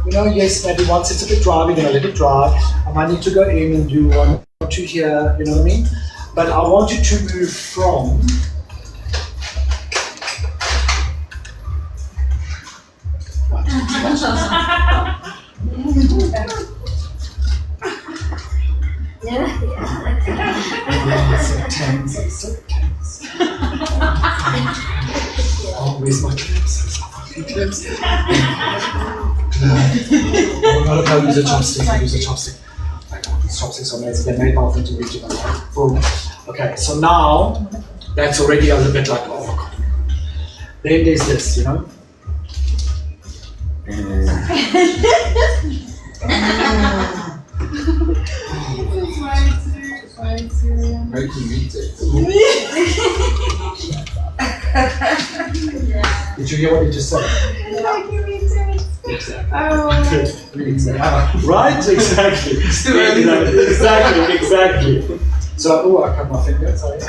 you know, yes, maybe once it's a bit dry, we're gonna let it dry. I might need to go in and do one or two here, you know what I mean? But I want you to move from so tense. Oh, where's my clips? Clips. Oh, not if I use a chopstick. I use a chopstick. I got these chopsticks on there, so they made nothing to reach it. Boom. Okay, so now that's already a little bit like, oh my god. Then there's this, you know. Making me take. Did you hear what he just said? Exactly. Right? Exactly. Exactly. So, oh, I cut my finger. Sorry.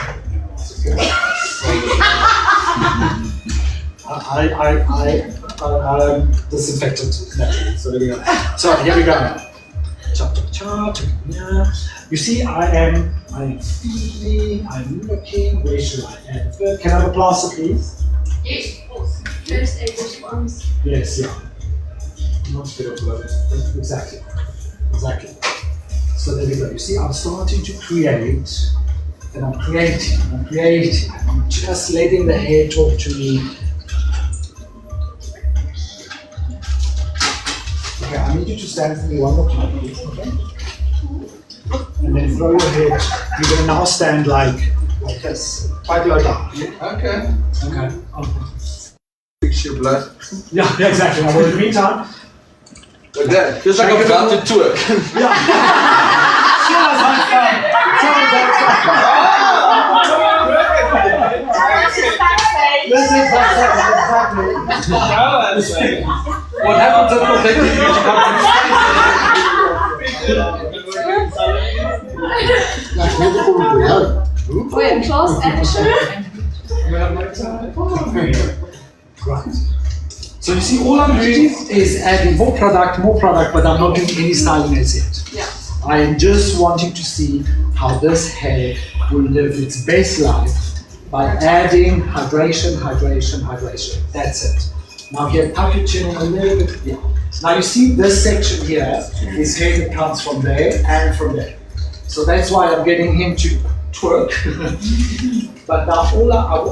I'm disinfectant naturally. So there we go. So here we go. Chop, chop, chop. Yeah. You see, I'm feeling, I'm looking. Where should I add it? Can I have a plaster, please? Yes, of course. First aid response. Yes, yeah. Not a bit of blood. Exactly. So there we go. You see, I'm starting to create, and I'm creating. I'm just letting the hair talk to me. Okay, I need you to stand for me one more time, please, okay? And then throw your head. You're going to now stand like this, quite low down. Okay. Okay. Fix your blood. Yeah, exactly. Now, in the meantime, Like that. Just like I'm about to twerk. This is exactly. What happens if I take you to come Wait, close action. Right. So you see, all I'm doing is adding more product, but I'm not doing any styling as yet. Yeah. I am just wanting to see how this hair will live its best life by adding hydration, hydration, hydration. That's it. Now here, tuck your chin in a little bit. Yeah. Now you see this section here is hair that comes from there and from there. So that's why I'm getting him to twerk. But now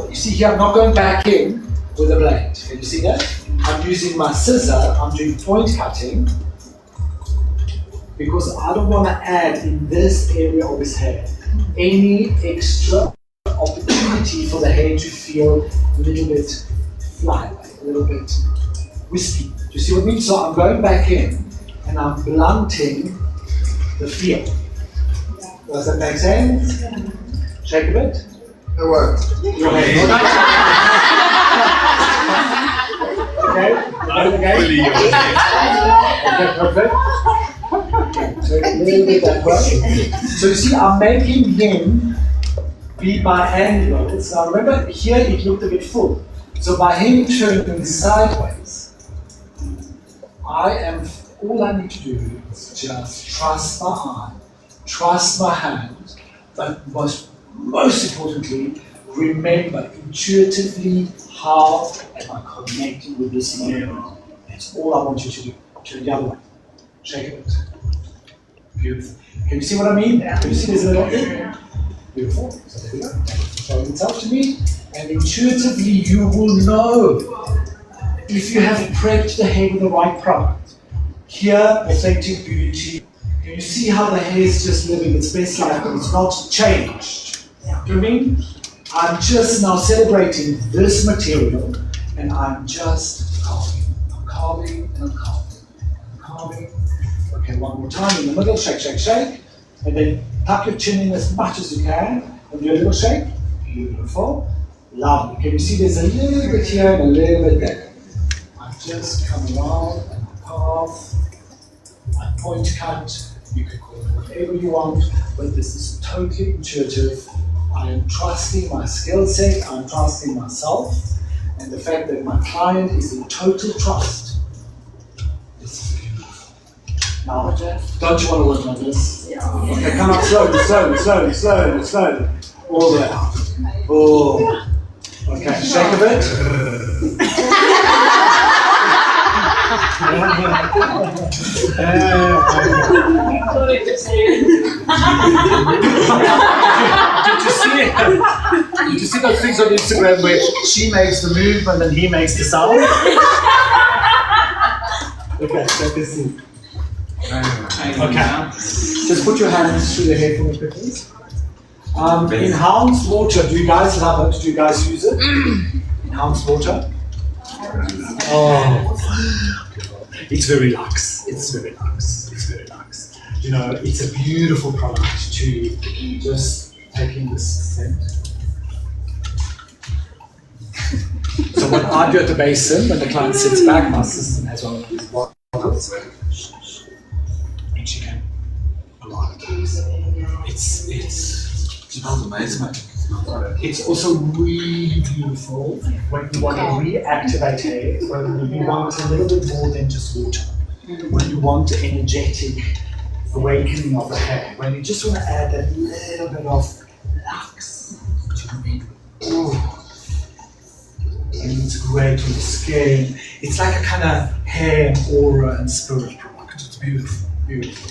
you see here, I'm not going back in with a blade. Can you see that? I'm using my scissor, I'm doing point cutting because I don't want to add in this area of his hair any extra opportunity for the hair to feel a little bit fly, a little bit wispy. Do you see what I mean? So I'm going back in and I'm blunting the feel. Does that make sense? Shake a bit. It worked. Okay, perfect. So a little bit that way. So you see, I'm making him be my angles. Now remember, here it looked a bit full. So by him turning sideways, all I need to do is just trust my eye, trust my hand, but most importantly, remember intuitively how am I connecting with this moment. That's all I want you to do. Turn the other way. Shake it. Beautiful. Can you see what I mean? Can you see this little thing? Beautiful. So there we go. Showing itself to me. And intuitively you will know if you have prepped the hair with the right product. Here, authentic beauty. Can you see how the hair is just living its best life and it's not changed? Do you know what I mean? I'm just now celebrating this material and I'm just carving. I'm carving and I'm carving. I'm carving. Okay, one more time in the middle, shake, shake, shake. And then tuck your chin in as much as you can and do a little shake. Beautiful. Lovely. Can you see there's a little bit here and a little bit there? I just come around and I carve. I point cut. You can call it whatever you want, but this is totally intuitive. I am trusting my skill set, I'm trusting myself, and the fact that my client is in total trust. This is beautiful. Now, don't you want to work on this? Yeah. Okay, come up slowly, slowly, slowly, slowly, slowly. All the way up. Oh. Okay, shake a bit. Did you see those things on Instagram where she makes the movement and he makes the sound? Okay, check this in. Okay, just put your hands through the hair for me, please. Enhanced water, do you guys love it? Do you guys use it? Enhanced water? Oh, it's very luxe. It's very luxe. It's very luxe. You know, it's a beautiful product to just take in this scent. So when I do at the basin, when the client sits back, my assistant has one of these bottles, and she can allow it. It smells amazing. It's also really beautiful when you want to reactivate hair, when you want a little bit more than just water, when you want energetic awakening of the hair, when you just want to add that little bit of lux. Do you know what I mean? Ooh. And it's great on the skin. It's like a kind of hair and aura and spirit product. It's beautiful, beautiful.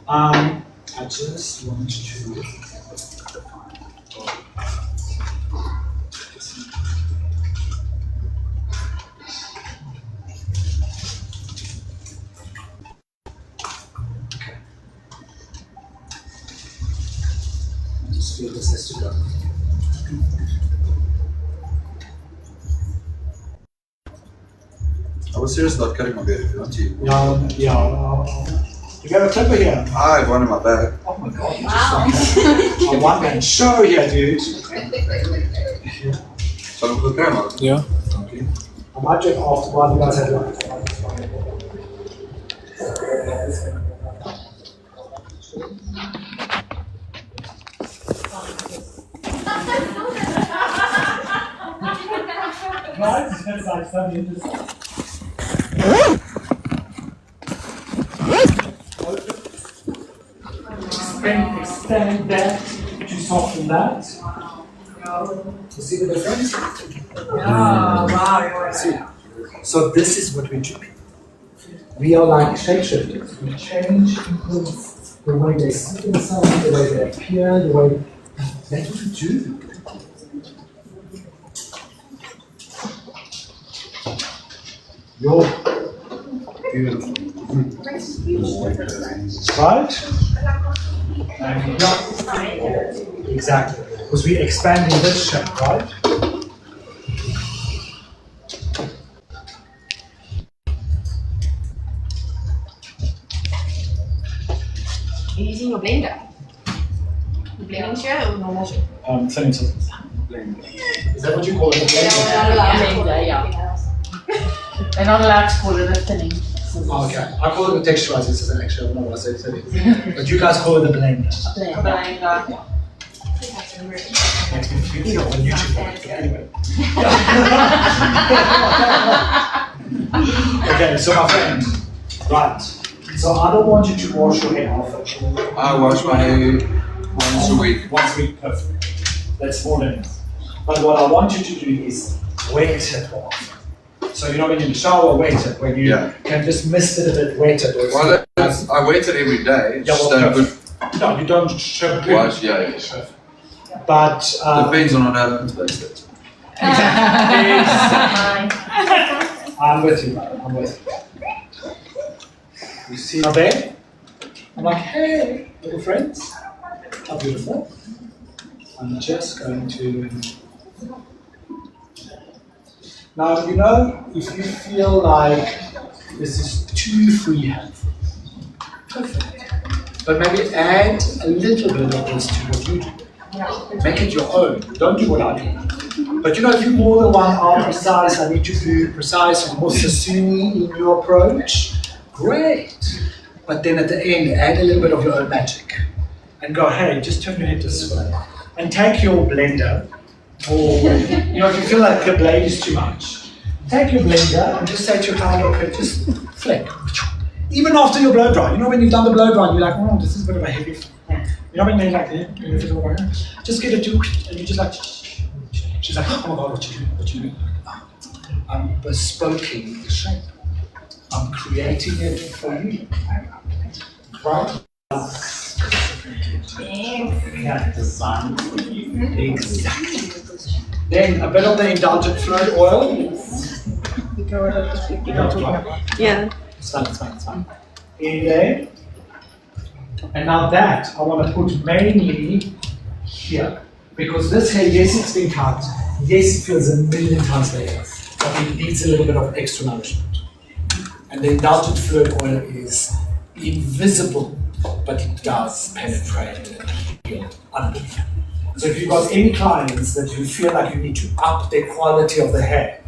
I just want to. Feel this has to go. I was serious about cutting my beard, not you. Yeah. You got a clipper here? I have one in my bag. Oh my god, you just like a one-man show here, dude. Zal ik goed krijgen? Ja. Okay. I might check after while you guys have lunch. Right? That's like something interesting. Extend that to soften that. You see the difference? Wow. See? So this is what we do. We are like shapeshifters. We change people's, the way they see themselves, the way they appear, the way... That's what we do. You're beautiful. Right? And yeah. Exactly. Because we're expanding this shape, right? You're using your blender. The blending chair or normal chair? Thinning scissors. Is that what you call it? A blender? Yeah. They're not allowed to call it a thinning. Oh, okay. I call it a texturizing scissor, actually. I don't know what I say thinning. But you guys call it a blender. Blender. Makes me feel on YouTube. Anyway. Okay, so my friend. Right. So I don't want you to wash your hair often. I wash my hair once a week. Once a week, perfect. That's more than enough. But what I want you to do is wet it more often. So you know when you shower, wet it. When you can just mist it a bit, wet it. Well, I wait it every day. Yeah, Just well, don't put no, you don't shampoo. wash. Yeah. Perfect. But Depends on what happens, basically. I'm with you, man. I'm with you. You see my bed? I'm like, hey, little friends. How beautiful. I'm just going to... Now, you know, if you feel like this is too freehand, perfect. But maybe add a little bit of this to what you do. Make it your own. Don't do what I do. But you know, if you're more than one hour precise, I need to be precise and more Sassoon in your approach, great. But then at the end, add a little bit of your own magic. And go, hey, just turn your head this way. And take your blender, or, you know, if you feel like the blade is too much, take your blender and just say to your client, okay, just flick. Even after your blow dry, you know when you've done the blow dry and you're like, oh, this is a bit of a heavy, you know when you're like, just get it to, and you just like, she's like, oh my God, what you doing, what you doing? I'm bespoking the shape. I'm creating it for you. Right? Yeah, design for you. Exactly. Then a bit of the indulgent fluid oil. Yeah. It's fine. In there. And now that I want to put mainly here. Because this hair, yes, it's been cut. Yes, it feels a million times better. But it needs a little bit of extra nourishment. And the indulgent fluid oil is invisible, but it does penetrate and heal underneath. So if you've got any clients that you feel like you need to up the quality of the hair,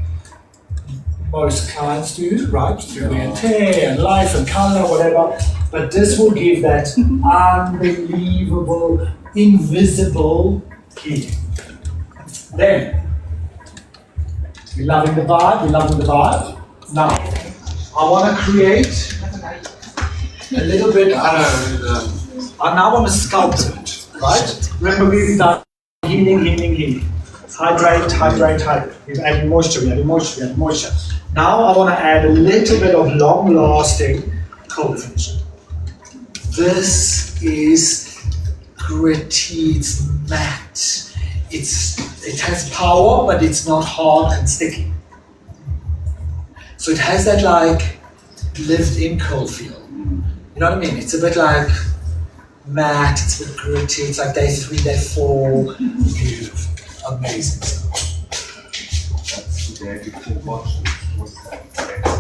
most clients do, right? Through wear and tear and life and color, whatever. But this will give that unbelievable, invisible healing. Then, we're loving the vibe, Now, I want to create a little bit of, I now want to sculpt it, right? Remember we've done healing. Hydrate. We've added moisture. Now I want to add a little bit of long-lasting cold finish. This is gritty, it's matte. It has power, but it's not hard and sticky. So it has that like lived-in cold feel. You know what I mean? It's a bit like matte, it's a bit gritty, it's like day 3, day 4. Beautiful. Amazing.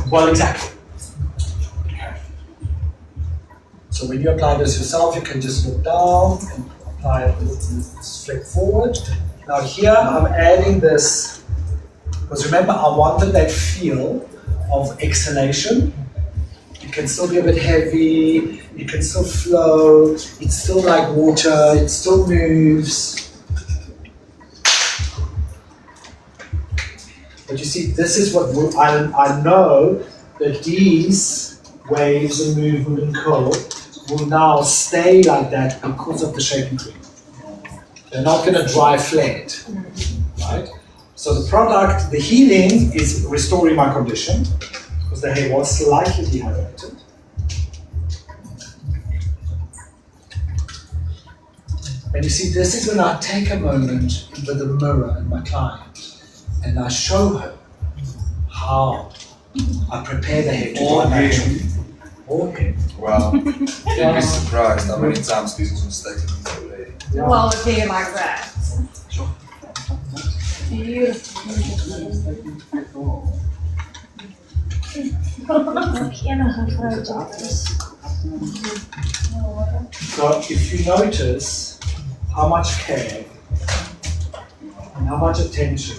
Well, exactly. Okay. So when you apply this yourself, you can just look down and apply it with flick forward. Now here I'm adding this, because remember I wanted that feel of exhalation. It can still be a bit heavy, it can still flow, it's still like water, it still moves. But you see, this is what I know that these waves and movement and curl will now stay like that because of the shaping cream. They're not going to dry flared, right? So the product, the healing is restoring my condition because the hair was slightly dehydrated. And you see, this is when I take a moment with the mirror and my client and I show her how I prepare the hair to All dry hair. naturally. All hair. Wow. You'd be surprised how many times this is mistaken for a lady. Well, with hair like that. So if you notice how much care and how much attention,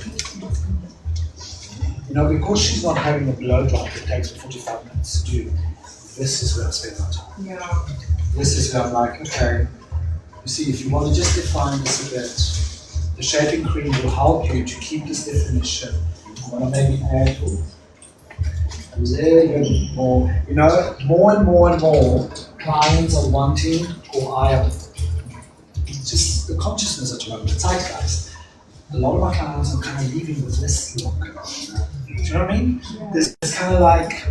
because she's not having a blow dry that takes 45 minutes to do, this is where I spend my time. Yeah. This is where I'm like, okay, you see, if you want to just define this a bit, the shaping cream will help you to keep this definition. You want to maybe add a little bit more. More and more clients are wanting, or I am, just the consciousness at the moment, the zeitgeist. A lot of my clients are kind of leaving with this look. Do you know what I mean? Yeah. This is kind of like,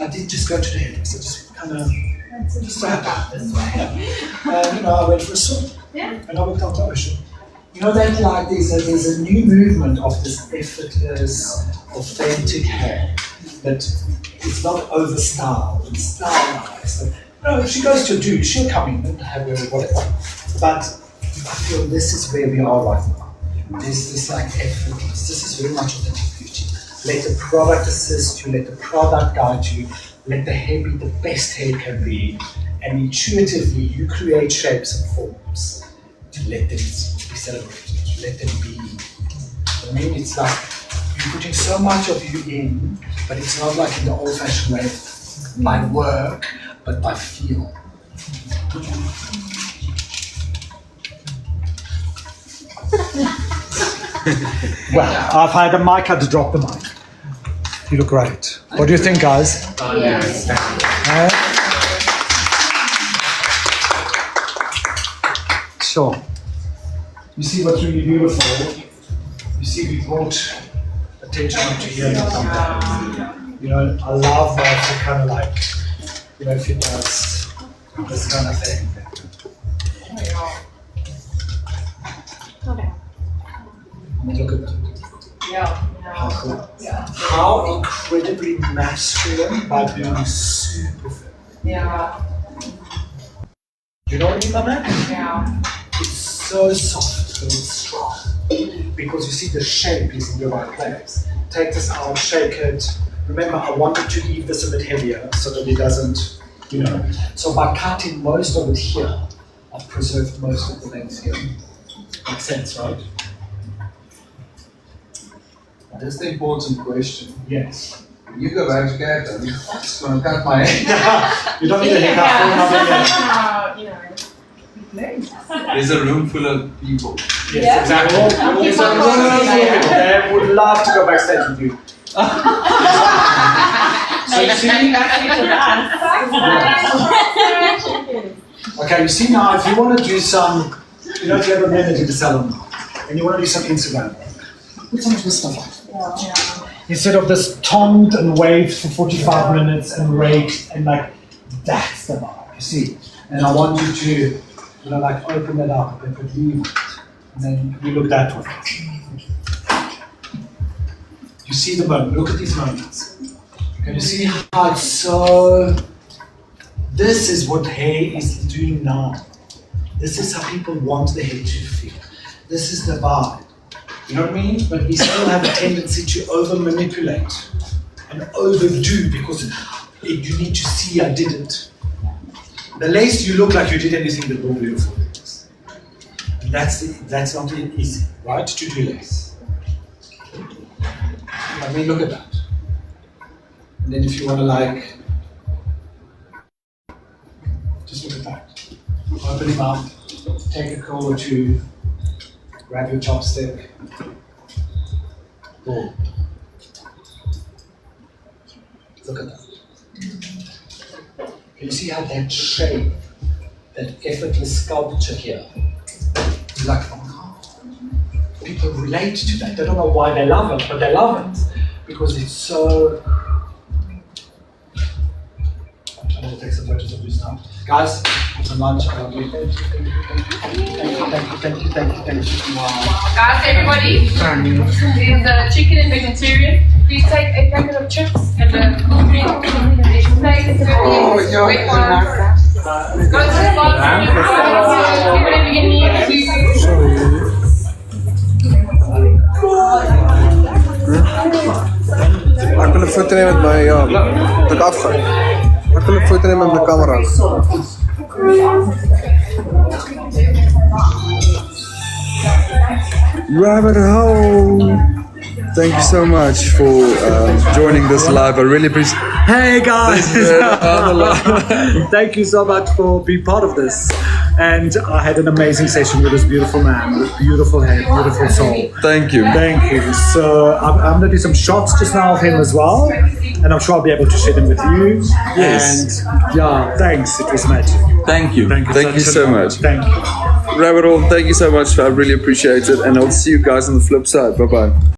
I did just go to the hairdresser, just kind of, just so happened this way. I went for a swim. Yeah. And I looked out the ocean. That like there's a new movement of this effortless, authentic hair that it's not over styled and stylized. If she goes to a dude, she'll come in and have her whatever. But I feel this is where we are right now. There's this like effortless. This is very much authentic beauty. Let the product assist you. Let the product guide you. Let the hair be the best hair can be. And intuitively, you create shapes and forms to let them be celebrated, let them be. I mean, it's like you're putting so much of you in, but it's not like in the old-fashioned way, by work, but by feel. Well, I've had a mic, had to drop the mic. You look great. What do you think, guys? Yes. Sure. You see what's really beautiful? You see we brought attention to here and sometimes. I love that to kind of like, if it does this kind of thing. Look at that. Yeah. How cool. How incredibly masculine by being super fit. Yeah. Do you know what I mean by that? Yeah. It's so soft, but it's strong. Because you see the shape is in the right place. Take this out, shake it. Remember, I wanted to leave this a bit heavier so that it doesn't, So by cutting most of it here, I've preserved most of the length here. Makes sense, right? That's the important question. Yes. When you go back to Canada, I'm just going to cut my hair. You don't need a haircut for another year. There's a room full of people. Yes, exactly. They would love to go backstage with you. So you see, okay, you see now, if you want to do some, if you have a minute in the salon and you want to do some Instagram, put some of this stuff on. Instead of this toned and waved for 45 minutes and raked and like, that's the vibe, you see. And I want you to, open it up and put leave it. And then we look that way. You see the moment, look at these moments. Can you see how it's so, this is what hair is doing now. This is how people want the hair to feel. This is the vibe. You know what I mean? But we still have a tendency to over-manipulate and overdo because you need to see I did it. The lace, you look like you did anything but more beautiful things. And that's not easy, right? To do lace. I mean, look at that. And then if you want to just look at that. Open him up, take a curl or two, grab your chopstick. Boom. Look at that. Can you see how that shape, that effortless sculpture here, is like, oh relate to that. They don't know why they love it, but they love it because it's so. I'm trying to take some photos of this now, guys. Some lunch. I love you. Thank you. Wow. Guys, everybody, is the chicken and vegetarian. Please take a packet of chips and the cool drink. Take the red one. Go to the bottom. Ik wil een foto nemen met mijn, dat ik afga. Ik wil een foto nemen met mijn camera. Rabbit hole. Thank you so much for joining this live. I really appreciate. Hey guys! Thank you so much for being part of this. And I had an amazing session with this beautiful man, with beautiful head, beautiful soul. Thank you. Thank you. So I'm going to do some shots just now of him as well. And I'm sure I'll be able to share them with you. Yes. And yeah, thanks. It was magic. Thank you. Thank you such so an honor. much. Thank you. Rabbit hole, thank you so much. I really appreciate it. And I'll see you guys on the flip side. Bye bye.